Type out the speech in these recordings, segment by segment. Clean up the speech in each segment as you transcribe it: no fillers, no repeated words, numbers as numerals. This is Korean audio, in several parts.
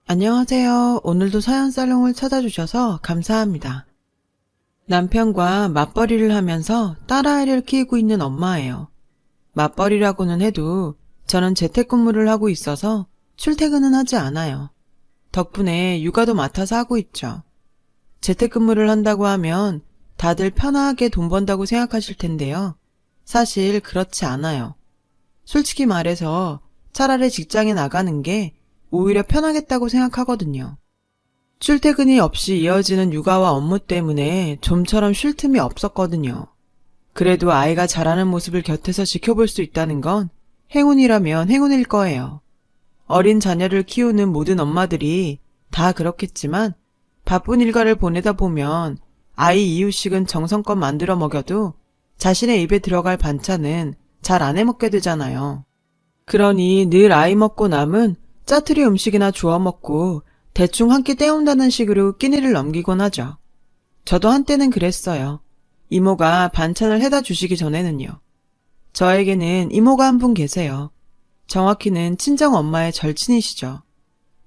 안녕하세요. 오늘도 사연살롱을 찾아주셔서 감사합니다. 남편과 맞벌이를 하면서 딸아이를 키우고 있는 엄마예요. 맞벌이라고는 해도 저는 재택근무를 하고 있어서 출퇴근은 하지 않아요. 덕분에 육아도 맡아서 하고 있죠. 재택근무를 한다고 하면 다들 편하게 돈 번다고 생각하실 텐데요. 사실 그렇지 않아요. 솔직히 말해서 차라리 직장에 나가는 게 오히려 편하겠다고 생각하거든요. 출퇴근이 없이 이어지는 육아와 업무 때문에 좀처럼 쉴 틈이 없었거든요. 그래도 아이가 자라는 모습을 곁에서 지켜볼 수 있다는 건 행운이라면 행운일 거예요. 어린 자녀를 키우는 모든 엄마들이 다 그렇겠지만 바쁜 일과를 보내다 보면 아이 이유식은 정성껏 만들어 먹여도 자신의 입에 들어갈 반찬은 잘 안 해먹게 되잖아요. 그러니 늘 아이 먹고 남은 짜투리 음식이나 주워 먹고 대충 한 끼 때운다는 식으로 끼니를 넘기곤 하죠. 저도 한때는 그랬어요. 이모가 반찬을 해다 주시기 전에는요. 저에게는 이모가 한 분 계세요. 정확히는 친정 엄마의 절친이시죠.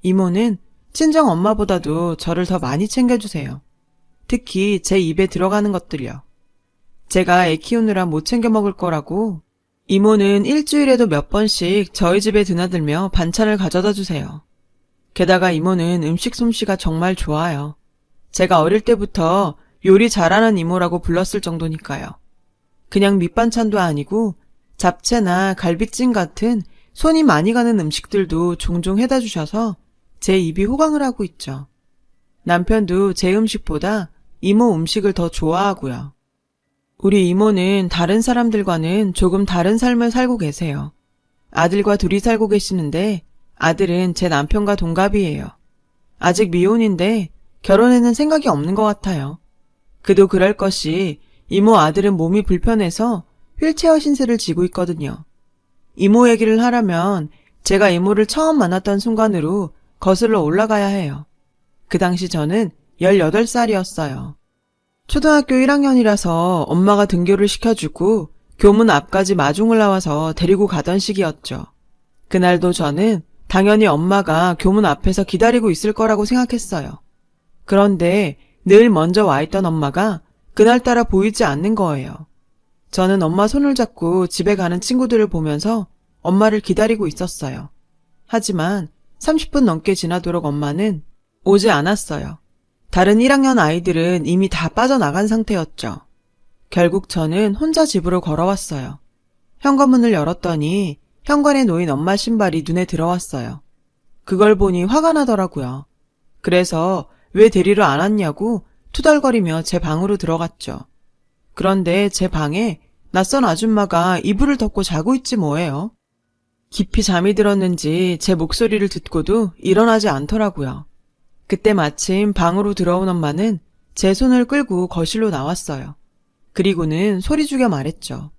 이모는 친정 엄마보다도 저를 더 많이 챙겨주세요. 특히 제 입에 들어가는 것들요. 제가 애 키우느라 못 챙겨 먹을 거라고 이모는 일주일에도 몇 번씩 저희 집에 드나들며 반찬을 가져다 주세요. 게다가 이모는 음식 솜씨가 정말 좋아요. 제가 어릴 때부터 요리 잘하는 이모라고 불렀을 정도니까요. 그냥 밑반찬도 아니고 잡채나 갈비찜 같은 손이 많이 가는 음식들도 종종 해다 주셔서 제 입이 호강을 하고 있죠. 남편도 제 음식보다 이모 음식을 더 좋아하고요. 우리 이모는 다른 사람들과는 조금 다른 삶을 살고 계세요. 아들과 둘이 살고 계시는데 아들은 제 남편과 동갑이에요. 아직 미혼인데 결혼에는 생각이 없는 것 같아요. 그도 그럴 것이 이모 아들은 몸이 불편해서 휠체어 신세를 지고 있거든요. 이모 얘기를 하려면 제가 이모를 처음 만났던 순간으로 거슬러 올라가야 해요. 그 당시 저는 18살이었어요. 초등학교 1학년이라서 엄마가 등교를 시켜주고 교문 앞까지 마중을 나와서 데리고 가던 시기였죠. 그날도 저는 당연히 엄마가 교문 앞에서 기다리고 있을 거라고 생각했어요. 그런데 늘 먼저 와 있던 엄마가 그날따라 보이지 않는 거예요. 저는 엄마 손을 잡고 집에 가는 친구들을 보면서 엄마를 기다리고 있었어요. 하지만 30분 넘게 지나도록 엄마는 오지 않았어요. 다른 1학년 아이들은 이미 다 빠져나간 상태였죠. 결국 저는 혼자 집으로 걸어왔어요. 현관문을 열었더니 현관에 놓인 엄마 신발이 눈에 들어왔어요. 그걸 보니 화가 나더라고요. 그래서 왜 데리러 안 왔냐고 투덜거리며 제 방으로 들어갔죠. 그런데 제 방에 낯선 아줌마가 이불을 덮고 자고 있지 뭐예요. 깊이 잠이 들었는지 제 목소리를 듣고도 일어나지 않더라고요. 그때 마침 방으로 들어온 엄마는 제 손을 끌고 거실로 나왔어요. 그리고는 소리 죽여 말했죠.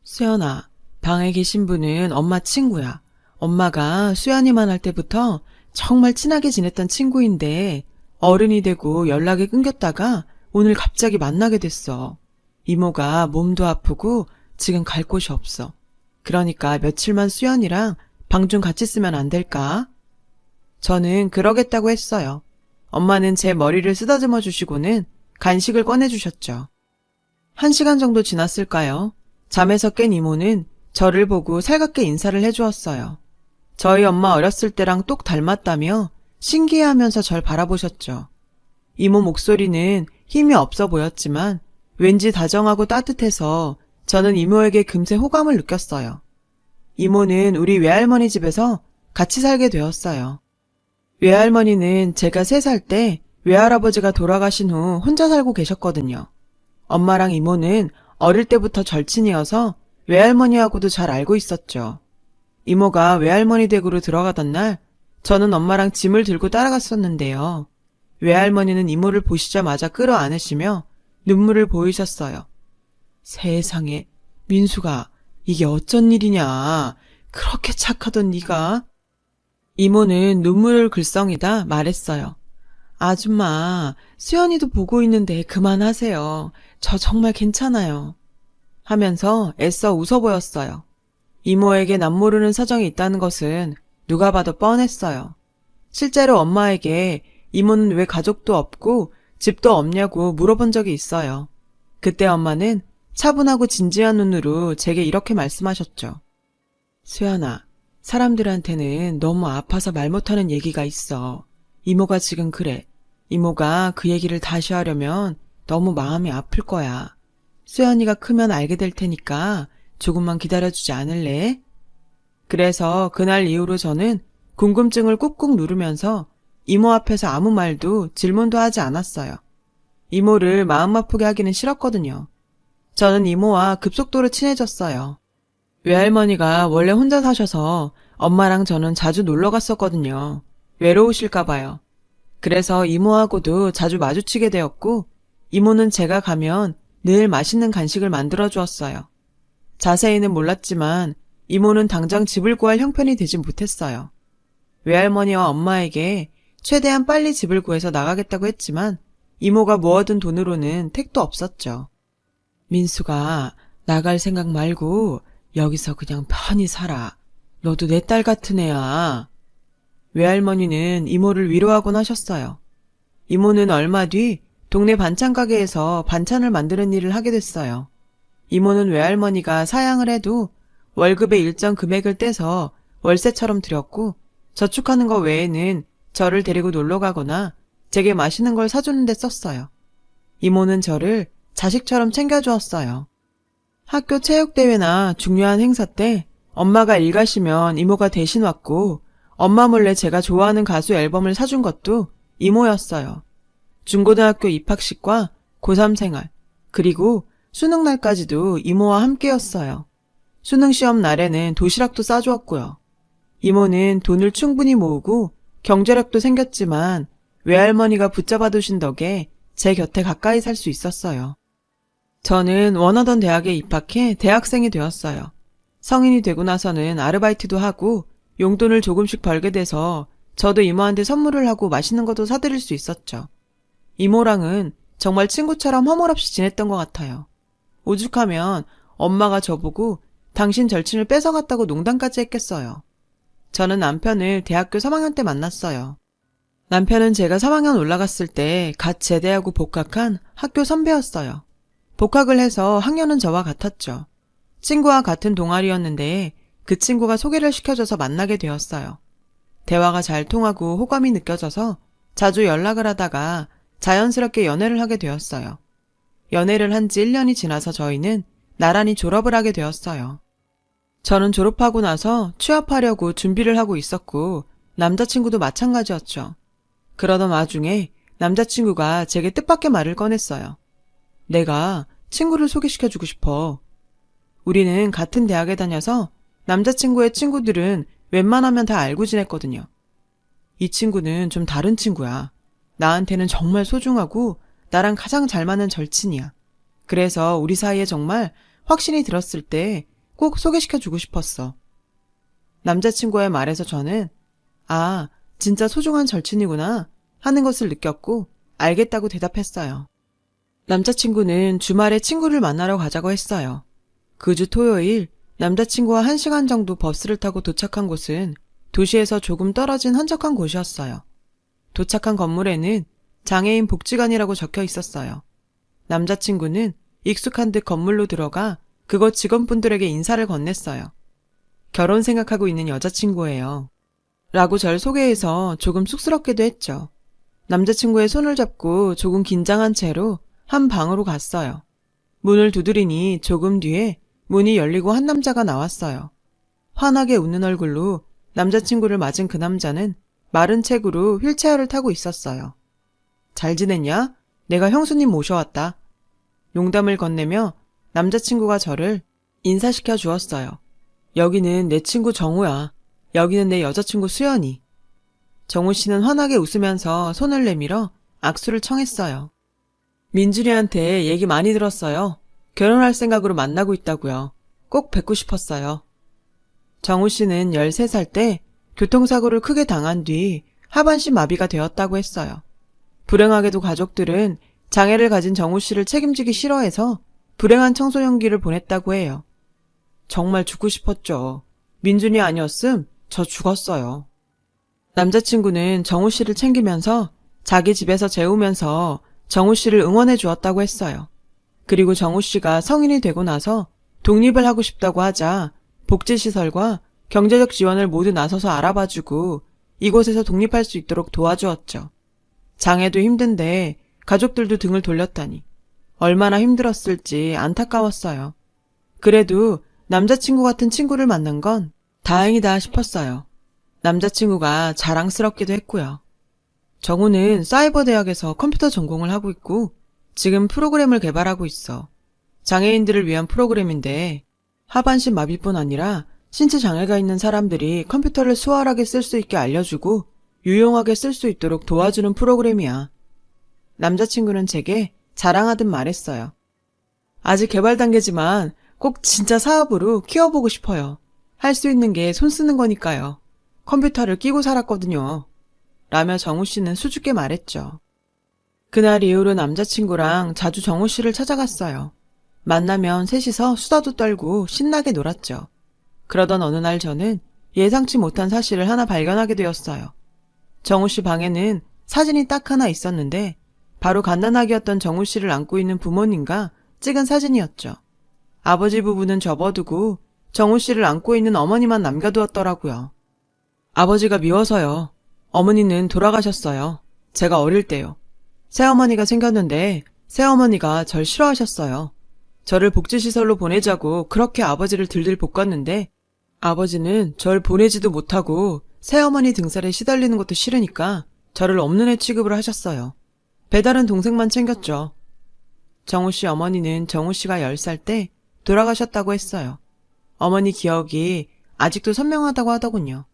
수연아, 방에 계신 분은 엄마 친구야. 엄마가 수연이만 할 때부터 정말 친하게 지냈던 친구인데 어른이 되고 연락이 끊겼다가 오늘 갑자기 만나게 됐어. 이모가 몸도 아프고 지금 갈 곳이 없어. 그러니까 며칠만 수연이랑 방 좀 같이 쓰면 안 될까? 저는 그러겠다고 했어요. 엄마는 제 머리를 쓰다듬어 주시고는 간식을 꺼내주셨죠. 1시간 정도 지났을까요? 잠에서 깬 이모는 저를 보고 살갑게 인사를 해주었어요. 저희 엄마 어렸을 때랑 똑 닮았다며 신기해하면서 절 바라보셨죠. 이모 목소리는 힘이 없어 보였지만 왠지 다정하고 따뜻해서 저는 이모에게 금세 호감을 느꼈어요. 이모는 우리 외할머니 집에서 같이 살게 되었어요. 외할머니는 제가 3살 때 외할아버지가 돌아가신 후 혼자 살고 계셨거든요. 엄마랑 이모는 어릴 때부터 절친이어서 외할머니하고도 잘 알고 있었죠. 이모가 외할머니 댁으로 들어가던 날 저는 엄마랑 짐을 들고 따라갔었는데요. 외할머니는 이모를 보시자마자 끌어안으시며 눈물을 보이셨어요. 세상에, 민수가 이게 어쩐 일이냐. 그렇게 착하던 네가. 이모는 눈물을 글썽이다 말했어요. 아줌마, 수연이도 보고 있는데 그만하세요. 저 정말 괜찮아요. 하면서 애써 웃어 보였어요. 이모에게 남모르는 사정이 있다는 것은 누가 봐도 뻔했어요. 실제로 엄마에게 이모는 왜 가족도 없고 집도 없냐고 물어본 적이 있어요. 그때 엄마는 차분하고 진지한 눈으로 제게 이렇게 말씀하셨죠. 수연아, 사람들한테는 너무 아파서 말 못하는 얘기가 있어. 이모가 지금 그래. 이모가 그 얘기를 다시 하려면 너무 마음이 아플 거야. 수연이가 크면 알게 될 테니까 조금만 기다려주지 않을래? 그래서 그날 이후로 저는 궁금증을 꾹꾹 누르면서 이모 앞에서 아무 말도 질문도 하지 않았어요. 이모를 마음 아프게 하기는 싫었거든요. 저는 이모와 급속도로 친해졌어요. 외할머니가 원래 혼자 사셔서 엄마랑 저는 자주 놀러 갔었거든요. 외로우실까 봐요. 그래서 이모하고도 자주 마주치게 되었고, 이모는 제가 가면 늘 맛있는 간식을 만들어 주었어요. 자세히는 몰랐지만 이모는 당장 집을 구할 형편이 되지 못했어요. 외할머니와 엄마에게 최대한 빨리 집을 구해서 나가겠다고 했지만 이모가 모아둔 돈으로는 택도 없었죠. 민수가 나갈 생각 말고 여기서 그냥 편히 살아. 너도 내 딸 같은 애야. 외할머니는 이모를 위로하곤 하셨어요. 이모는 얼마 뒤 동네 반찬 가게에서 반찬을 만드는 일을 하게 됐어요. 이모는 외할머니가 사양을 해도 월급의 일정 금액을 떼서 월세처럼 드렸고 저축하는 거 외에는 저를 데리고 놀러 가거나 제게 맛있는 걸 사주는 데 썼어요. 이모는 저를 자식처럼 챙겨주었어요. 학교 체육대회나 중요한 행사 때 엄마가 일 가시면 이모가 대신 왔고 엄마 몰래 제가 좋아하는 가수 앨범을 사준 것도 이모였어요. 중고등학교 입학식과 고3 생활, 그리고 수능날까지도 이모와 함께였어요. 수능시험 날에는 도시락도 싸주었고요. 이모는 돈을 충분히 모으고 경제력도 생겼지만 외할머니가 붙잡아 두신 덕에 제 곁에 가까이 살 수 있었어요. 저는 원하던 대학에 입학해 대학생이 되었어요. 성인이 되고 나서는 아르바이트도 하고 용돈을 조금씩 벌게 돼서 저도 이모한테 선물을 하고 맛있는 것도 사드릴 수 있었죠. 이모랑은 정말 친구처럼 허물없이 지냈던 것 같아요. 오죽하면 엄마가 저보고 당신 절친을 뺏어갔다고 농담까지 했겠어요. 저는 남편을 대학교 3학년 때 만났어요. 남편은 제가 3학년 올라갔을 때 갓 제대하고 복학한 학교 선배였어요. 복학을 해서 학년은 저와 같았죠. 친구와 같은 동아리였는데 그 친구가 소개를 시켜줘서 만나게 되었어요. 대화가 잘 통하고 호감이 느껴져서 자주 연락을 하다가 자연스럽게 연애를 하게 되었어요. 연애를 한 지 1년이 지나서 저희는 나란히 졸업을 하게 되었어요. 저는 졸업하고 나서 취업하려고 준비를 하고 있었고 남자친구도 마찬가지였죠. 그러던 와중에 남자친구가 제게 뜻밖의 말을 꺼냈어요. 내가 친구를 소개시켜주고 싶어. 우리는 같은 대학에 다녀서 남자친구의 친구들은 웬만하면 다 알고 지냈거든요. 이 친구는 좀 다른 친구야. 나한테는 정말 소중하고 나랑 가장 잘 맞는 절친이야. 그래서 우리 사이에 정말 확신이 들었을 때 꼭 소개시켜주고 싶었어. 남자친구의 말에서 저는 아, 진짜 소중한 절친이구나 하는 것을 느꼈고 알겠다고 대답했어요. 남자친구는 주말에 친구를 만나러 가자고 했어요. 그 주 토요일 남자친구와 1시간 정도 버스를 타고 도착한 곳은 도시에서 조금 떨어진 한적한 곳이었어요. 도착한 건물에는 장애인 복지관이라고 적혀 있었어요. 남자친구는 익숙한 듯 건물로 들어가 그곳 직원분들에게 인사를 건넸어요. 결혼 생각하고 있는 여자친구예요. 라고 절 소개해서 조금 쑥스럽기도 했죠. 남자친구의 손을 잡고 조금 긴장한 채로 한 방으로 갔어요. 문을 두드리니 조금 뒤에 문이 열리고 한 남자가 나왔어요. 환하게 웃는 얼굴로 남자친구를 맞은 그 남자는 마른 책으로 휠체어를 타고 있었어요. 잘 지냈냐? 내가 형수님 모셔왔다. 농담을 건네며 남자친구가 저를 인사시켜 주었어요. 여기는 내 친구 정우야. 여기는 내 여자친구 수연이. 정우 씨는 환하게 웃으면서 손을 내밀어 악수를 청했어요. 민준이한테 얘기 많이 들었어요. 결혼할 생각으로 만나고 있다고요. 꼭 뵙고 싶었어요. 정우 씨는 13살 때 교통사고를 크게 당한 뒤 하반신 마비가 되었다고 했어요. 불행하게도 가족들은 장애를 가진 정우 씨를 책임지기 싫어해서 불행한 청소년기를 보냈다고 해요. 정말 죽고 싶었죠. 민준이 아니었음 저 죽었어요. 남자친구는 정우 씨를 챙기면서 자기 집에서 재우면서 정우 씨를 응원해 주었다고 했어요. 그리고 정우 씨가 성인이 되고 나서 독립을 하고 싶다고 하자 복지시설과 경제적 지원을 모두 나서서 알아봐주고 이곳에서 독립할 수 있도록 도와주었죠. 장애도 힘든데 가족들도 등을 돌렸다니 얼마나 힘들었을지 안타까웠어요. 그래도 남자친구 같은 친구를 만난 건 다행이다 싶었어요. 남자친구가 자랑스럽기도 했고요. 정우는 사이버 대학에서 컴퓨터 전공을 하고 있고 지금 프로그램을 개발하고 있어. 장애인들을 위한 프로그램인데 하반신 마비뿐 아니라 신체 장애가 있는 사람들이 컴퓨터를 수월하게 쓸 수 있게 알려주고 유용하게 쓸 수 있도록 도와주는 프로그램이야. 남자친구는 제게 자랑하듯 말했어요. 아직 개발 단계지만 꼭 진짜 사업으로 키워보고 싶어요. 할 수 있는 게 손 쓰는 거니까요. 컴퓨터를 끼고 살았거든요. 라며 정우 씨는 수줍게 말했죠. 그날 이후로 남자친구랑 자주 정우 씨를 찾아갔어요. 만나면 셋이서 수다도 떨고 신나게 놀았죠. 그러던 어느 날 저는 예상치 못한 사실을 하나 발견하게 되었어요. 정우 씨 방에는 사진이 딱 하나 있었는데 바로 갓난아기였던 정우 씨를 안고 있는 부모님과 찍은 사진이었죠. 아버지 부부는 접어두고 정우 씨를 안고 있는 어머니만 남겨두었더라고요. 아버지가 미워서요. 어머니는 돌아가셨어요. 제가 어릴 때요. 새어머니가 생겼는데 새어머니가 절 싫어하셨어요. 저를 복지시설로 보내자고 그렇게 아버지를 들들 볶았는데 아버지는 절 보내지도 못하고 새어머니 등살에 시달리는 것도 싫으니까 저를 없는 애 취급을 하셨어요. 배다른 동생만 챙겼죠. 정우 씨 어머니는 정우 씨가 10살 때 돌아가셨다고 했어요. 어머니 기억이 아직도 선명하다고 하더군요.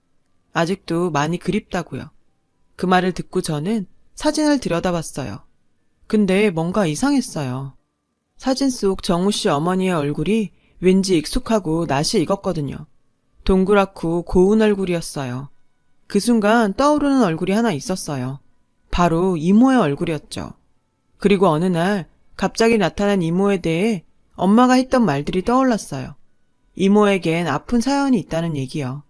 아직도 많이 그립다고요. 그 말을 듣고 저는 사진을 들여다봤어요. 근데 뭔가 이상했어요. 사진 속 정우 씨 어머니의 얼굴이 왠지 익숙하고 낯이 익었거든요. 동그랗고 고운 얼굴이었어요. 그 순간 떠오르는 얼굴이 하나 있었어요. 바로 이모의 얼굴이었죠. 그리고 어느 날 갑자기 나타난 이모에 대해 엄마가 했던 말들이 떠올랐어요. 이모에겐 아픈 사연이 있다는 얘기요.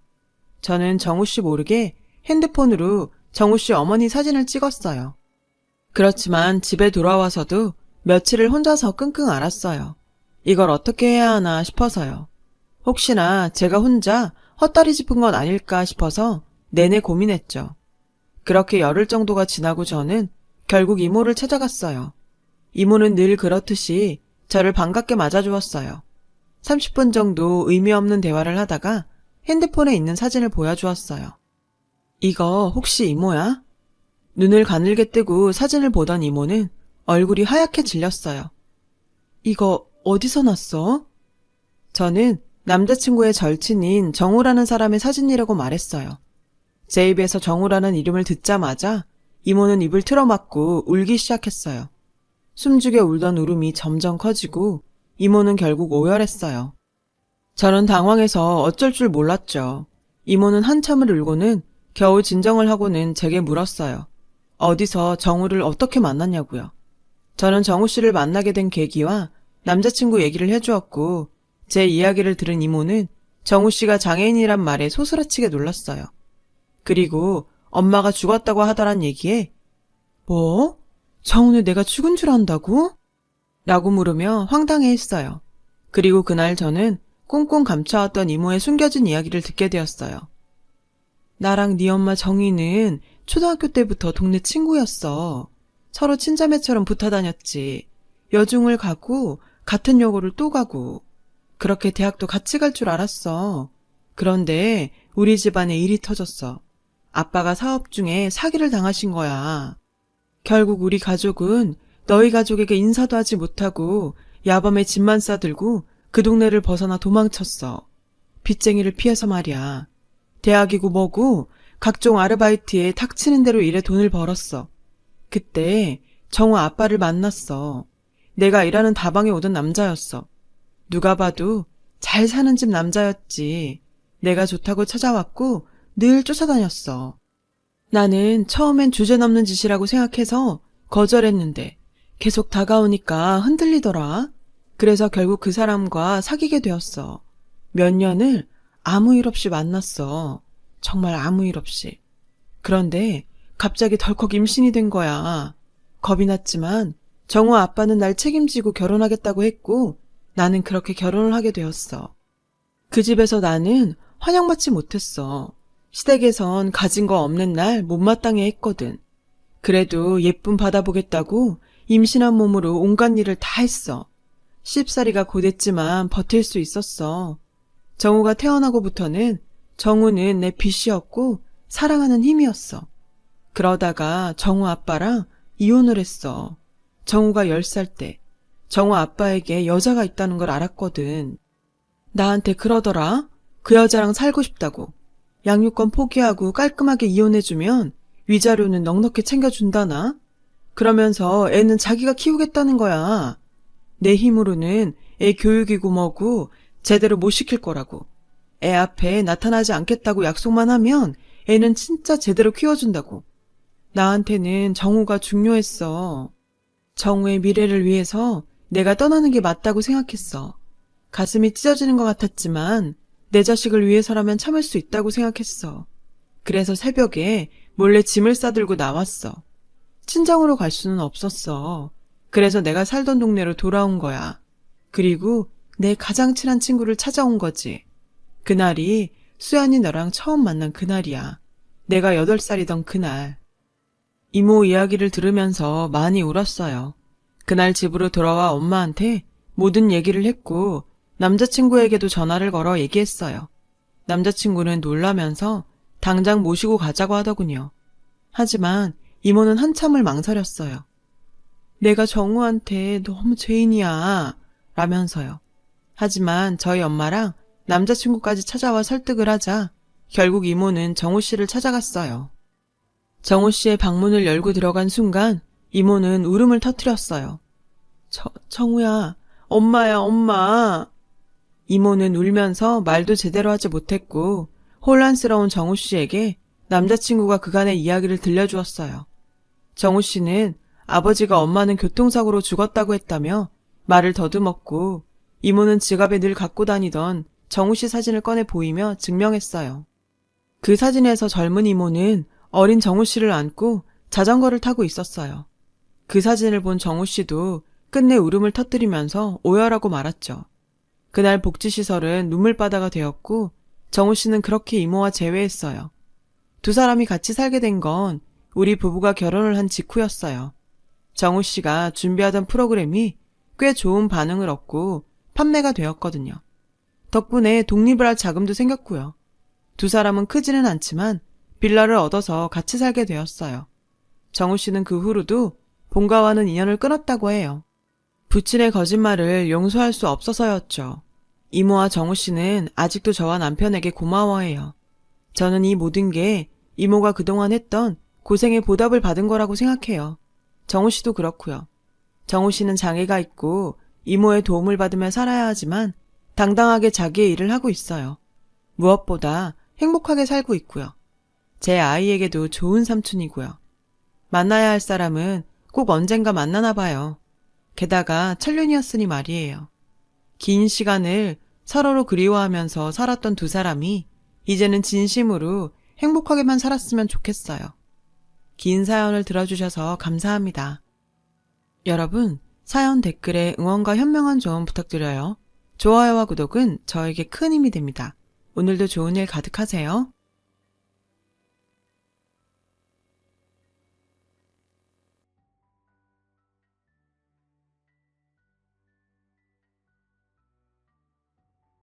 저는 정우 씨 모르게 핸드폰으로 정우 씨 어머니 사진을 찍었어요. 그렇지만 집에 돌아와서도 며칠을 혼자서 끙끙 앓았어요. 이걸 어떻게 해야 하나 싶어서요. 혹시나 제가 혼자 헛다리 짚은 건 아닐까 싶어서 내내 고민했죠. 그렇게 열흘 정도가 지나고 저는 결국 이모를 찾아갔어요. 이모는 늘 그렇듯이 저를 반갑게 맞아주었어요. 30분 정도 의미 없는 대화를 하다가 핸드폰에 있는 사진을 보여주었어요. 이거 혹시 이모야? 눈을 가늘게 뜨고 사진을 보던 이모는 얼굴이 하얗게 질렸어요. 이거 어디서 났어? 저는 남자친구의 절친인 정우라는 사람의 사진이라고 말했어요. 제 입에서 정우라는 이름을 듣자마자 이모는 입을 틀어막고 울기 시작했어요. 숨죽여 울던 울음이 점점 커지고 이모는 결국 오열했어요. 저는 당황해서 어쩔 줄 몰랐죠. 이모는 한참을 울고는 겨우 진정을 하고는 제게 물었어요. 어디서 정우를 어떻게 만났냐고요. 저는 정우 씨를 만나게 된 계기와 남자친구 얘기를 해주었고 제 이야기를 들은 이모는 정우 씨가 장애인이란 말에 소스라치게 놀랐어요. 그리고 엄마가 죽었다고 하더란 얘기에 뭐? 정우는 내가 죽은 줄 안다고? 라고 물으며 황당해했어요. 그리고 그날 저는 꽁꽁 감춰왔던 이모의 숨겨진 이야기를 듣게 되었어요. 나랑 네 엄마 정희는 초등학교 때부터 동네 친구였어. 서로 친자매처럼 붙어 다녔지. 여중을 가고 같은 여고를 또 가고 그렇게 대학도 같이 갈 줄 알았어. 그런데 우리 집안에 일이 터졌어. 아빠가 사업 중에 사기를 당하신 거야. 결국 우리 가족은 너희 가족에게 인사도 하지 못하고 야밤에 짐만 싸들고 그 동네를 벗어나 도망쳤어. 빚쟁이를 피해서 말이야. 대학이고 뭐고 각종 아르바이트에 닥치는 대로 일해 돈을 벌었어. 그때 정우 아빠를 만났어. 내가 일하는 다방에 오던 남자였어. 누가 봐도 잘 사는 집 남자였지. 내가 좋다고 찾아왔고 늘 쫓아다녔어. 나는 처음엔 주제넘는 짓이라고 생각해서 거절했는데 계속 다가오니까 흔들리더라. 그래서 결국 그 사람과 사귀게 되었어. 몇 년을 아무 일 없이 만났어. 정말 아무 일 없이. 그런데 갑자기 덜컥 임신이 된 거야. 겁이 났지만 정우 아빠는 날 책임지고 결혼하겠다고 했고 나는 그렇게 결혼을 하게 되었어. 그 집에서 나는 환영받지 못했어. 시댁에선 가진 거 없는 날 못마땅해 했거든. 그래도 예쁨 받아보겠다고 임신한 몸으로 온갖 일을 다 했어. 씹사리가 고됐지만 버틸 수 있었어. 정우가 태어나고부터는 정우는 내 빛이었고 사랑하는 힘이었어. 그러다가 정우 아빠랑 이혼을 했어. 정우가 10살 때 정우 아빠에게 여자가 있다는 걸 알았거든. 나한테 그러더라. 그 여자랑 살고 싶다고. 양육권 포기하고 깔끔하게 이혼해주면 위자료는 넉넉히 챙겨준다나? 그러면서 애는 자기가 키우겠다는 거야. 내 힘으로는 애 교육이고 뭐고 제대로 못 시킬 거라고. 애 앞에 나타나지 않겠다고 약속만 하면 애는 진짜 제대로 키워준다고. 나한테는 정우가 중요했어. 정우의 미래를 위해서 내가 떠나는 게 맞다고 생각했어. 가슴이 찢어지는 것 같았지만 내 자식을 위해서라면 참을 수 있다고 생각했어. 그래서 새벽에 몰래 짐을 싸들고 나왔어. 친정으로 갈 수는 없었어. 그래서 내가 살던 동네로 돌아온 거야. 그리고 내 가장 친한 친구를 찾아온 거지. 그날이 수연이 너랑 처음 만난 그날이야. 내가 8살이던 그날. 이모 이야기를 들으면서 많이 울었어요. 그날 집으로 돌아와 엄마한테 모든 얘기를 했고 남자친구에게도 전화를 걸어 얘기했어요. 남자친구는 놀라면서 당장 모시고 가자고 하더군요. 하지만 이모는 한참을 망설였어요. 내가 정우한테 너무 죄인이야 라면서요. 하지만 저희 엄마랑 남자친구까지 찾아와 설득을 하자 결국 이모는 정우 씨를 찾아갔어요. 정우 씨의 방문을 열고 들어간 순간 이모는 울음을 터뜨렸어요. 정우야, 엄마야, 엄마. 이모는 울면서 말도 제대로 하지 못했고 혼란스러운 정우 씨에게 남자친구가 그간의 이야기를 들려주었어요. 정우 씨는 아버지가 엄마는 교통사고로 죽었다고 했다며 말을 더듬었고 이모는 지갑에 늘 갖고 다니던 정우 씨 사진을 꺼내 보이며 증명했어요. 그 사진에서 젊은 이모는 어린 정우 씨를 안고 자전거를 타고 있었어요. 그 사진을 본 정우 씨도 끝내 울음을 터뜨리면서 오열하고 말았죠. 그날 복지시설은 눈물바다가 되었고 정우 씨는 그렇게 이모와 재회했어요. 두 사람이 같이 살게 된 건 우리 부부가 결혼을 한 직후였어요. 정우 씨가 준비하던 프로그램이 꽤 좋은 반응을 얻고 판매가 되었거든요. 덕분에 독립을 할 자금도 생겼고요. 두 사람은 크지는 않지만 빌라를 얻어서 같이 살게 되었어요. 정우 씨는 그 후로도 본가와는 인연을 끊었다고 해요. 부친의 거짓말을 용서할 수 없어서였죠. 이모와 정우 씨는 아직도 저와 남편에게 고마워해요. 저는 이 모든 게 이모가 그동안 했던 고생의 보답을 받은 거라고 생각해요. 정우 씨도 그렇고요. 정우 씨는 장애가 있고 이모의 도움을 받으며 살아야 하지만 당당하게 자기의 일을 하고 있어요. 무엇보다 행복하게 살고 있고요. 제 아이에게도 좋은 삼촌이고요. 만나야 할 사람은 꼭 언젠가 만나나 봐요. 게다가 천년이었으니 말이에요. 긴 시간을 서로로 그리워하면서 살았던 두 사람이 이제는 진심으로 행복하게만 살았으면 좋겠어요. 긴 사연을 들어주셔서 감사합니다. 여러분, 사연 댓글에 응원과 현명한 조언 부탁드려요. 좋아요와 구독은 저에게 큰 힘이 됩니다. 오늘도 좋은 일 가득하세요.